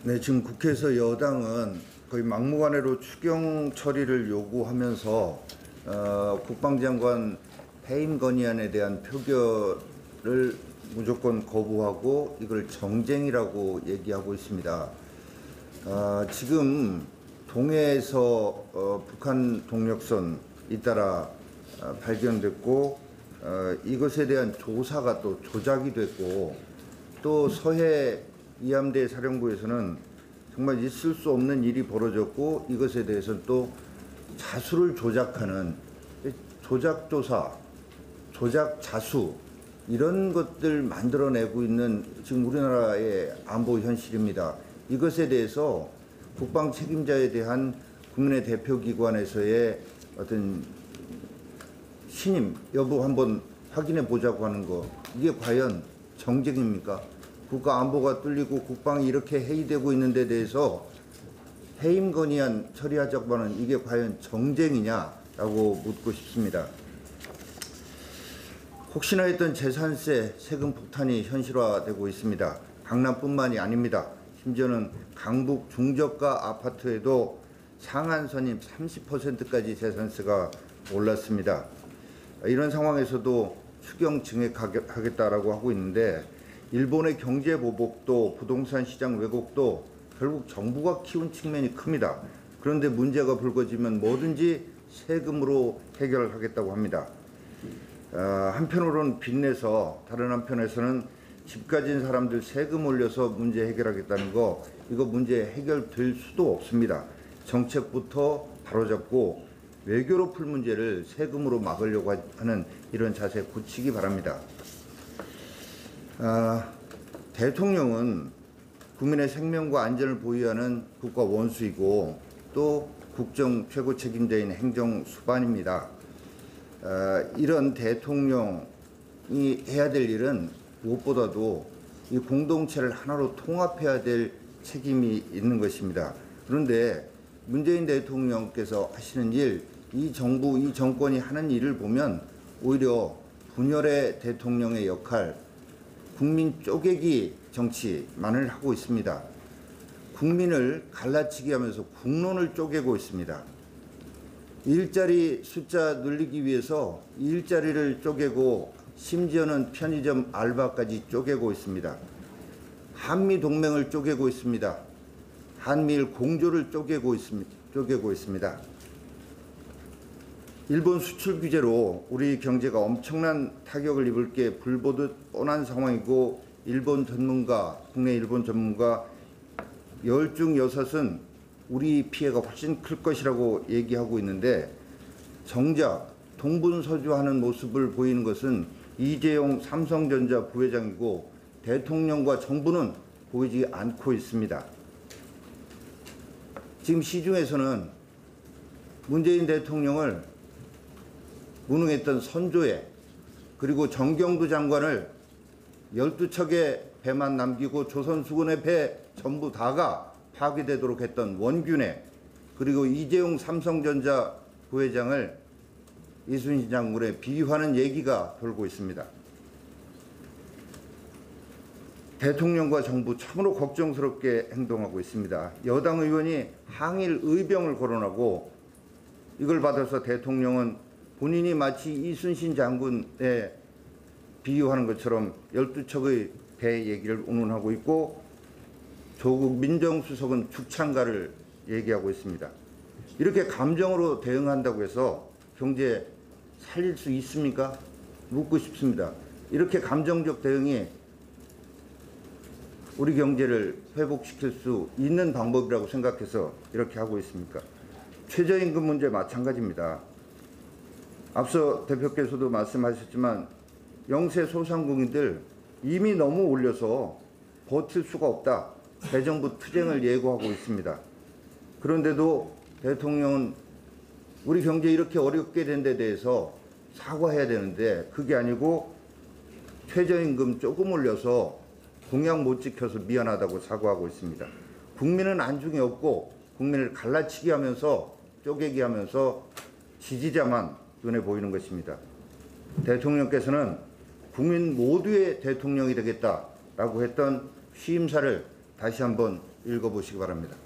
네, 지금 국회에서 여당은 거의 막무가내로 추경 처리를 요구하면서 국방장관 해임 건의안에 대한 표결을 무조건 거부하고 이걸 정쟁이라고 얘기하고 있습니다. 지금 동해에서 북한 동력선 잇따라 발견됐고 이것에 대한 조사가 또 조작이 됐고 또 서해 이함대 사령부에서는 정말 있을 수 없는 일이 벌어졌고 이것에 대해서는 또 자수를 조작하는 조작 조사, 조작 자수 이런 것들 만들어내고 있는 지금 우리나라의 안보 현실입니다. 이것에 대해서 국방 책임자에 대한 국민의 대표기관에서의 어떤 신임 여부 한번 확인해 보자고 하는 거, 이게 과연 정쟁입니까? 국가 안보가 뚫리고 국방이 이렇게 해이되고 있는 데 대해서 해임 건의안 처리하자고 하는 이게 과연 정쟁이냐라고 묻고 싶습니다. 혹시나 했던 재산세 세금 폭탄이 현실화되고 있습니다. 강남뿐만이 아닙니다. 심지어는 강북 중저가 아파트에도 상한선임 30%까지 재산세가 올랐습니다. 이런 상황에서도 추경 증액하겠다라고 하고 있는데 일본의 경제 보복도 부동산 시장 왜곡도 결국 정부가 키운 측면이 큽니다. 그런데 문제가 불거지면 뭐든지 세금으로 해결하겠다고 합니다. 한편으로는 빚내서 다른 한편에서는 집 가진 사람들 세금 올려서 문제 해결하겠다는 거, 이거 문제 해결될 수도 없습니다. 정책부터 바로잡고 외교로 풀 문제를 세금으로 막으려고 하는 이런 자세 고치기 바랍니다. 대통령은 국민의 생명과 안전을 보유하는 국가 원수이고 또 국정 최고 책임자인 행정 수반입니다. 이런 대통령이 해야 될 일은 무엇보다도 이 공동체를 하나로 통합해야 될 책임이 있는 것입니다. 그런데 문재인 대통령께서 하시는 일, 이 정부, 이 정권이 하는 일을 보면 오히려 분열의 대통령의 역할, 국민 쪼개기 정치만을 하고 있습니다. 국민을 갈라치기 하면서 국론을 쪼개고 있습니다. 일자리 숫자 늘리기 위해서 일자리를 쪼개고 심지어는 편의점 알바까지 쪼개고 있습니다. 한미 동맹을 쪼개고 있습니다. 한미일 공조를 쪼개고 있습니다. 일본 수출 규제로 우리 경제가 엄청난 타격을 입을 게 불보듯 뻔한 상황이고 일본 전문가, 국내 일본 전문가 10중 6은 우리 피해가 훨씬 클 것이라고 얘기하고 있는데 정작 동분서주하는 모습을 보이는 것은 이재용 삼성전자 부회장이고 대통령과 정부는 보이지 않고 있습니다. 지금 시중에서는 문재인 대통령을 무능했던 선조회 그리고 정경두 장관을 12척의 배만 남기고 조선수군의 배 전부 다가 파괴되도록 했던 원균회 그리고 이재용 삼성전자 부회장을 이순신 장군에 비유하는 얘기가 돌고 있습니다. 대통령과 정부 참으로 걱정스럽게 행동하고 있습니다. 여당 의원이 항일 의병을 거론하고 이걸 받아서 대통령은 본인이 마치 이순신 장군에 비유하는 것처럼 12척의 배 얘기를 운운하고 있고 조국 민정수석은 죽창가를 얘기하고 있습니다. 이렇게 감정으로 대응한다고 해서 경제 살릴 수 있습니까? 묻고 싶습니다. 이렇게 감정적 대응이 우리 경제를 회복시킬 수 있는 방법이라고 생각해서 이렇게 하고 있습니까? 최저임금 문제 마찬가지입니다. 앞서 대표께서도 말씀하셨지만 영세 소상공인들 이미 너무 올려서 버틸 수가 없다. 대정부 투쟁을 예고하고 있습니다. 그런데도 대통령은 우리 경제 이렇게 어렵게 된 데 대해서 사과해야 되는데 그게 아니고 최저임금 조금 올려서 공약 못 지켜서 미안하다고 사과하고 있습니다. 국민은 안중에 없고 국민을 갈라치기 하면서 쪼개기 하면서 지지자만 눈에 보이는 것입니다. 대통령께서는 국민 모두의 대통령이 되겠다라고 했던 취임사를 다시 한번 읽어보시기 바랍니다.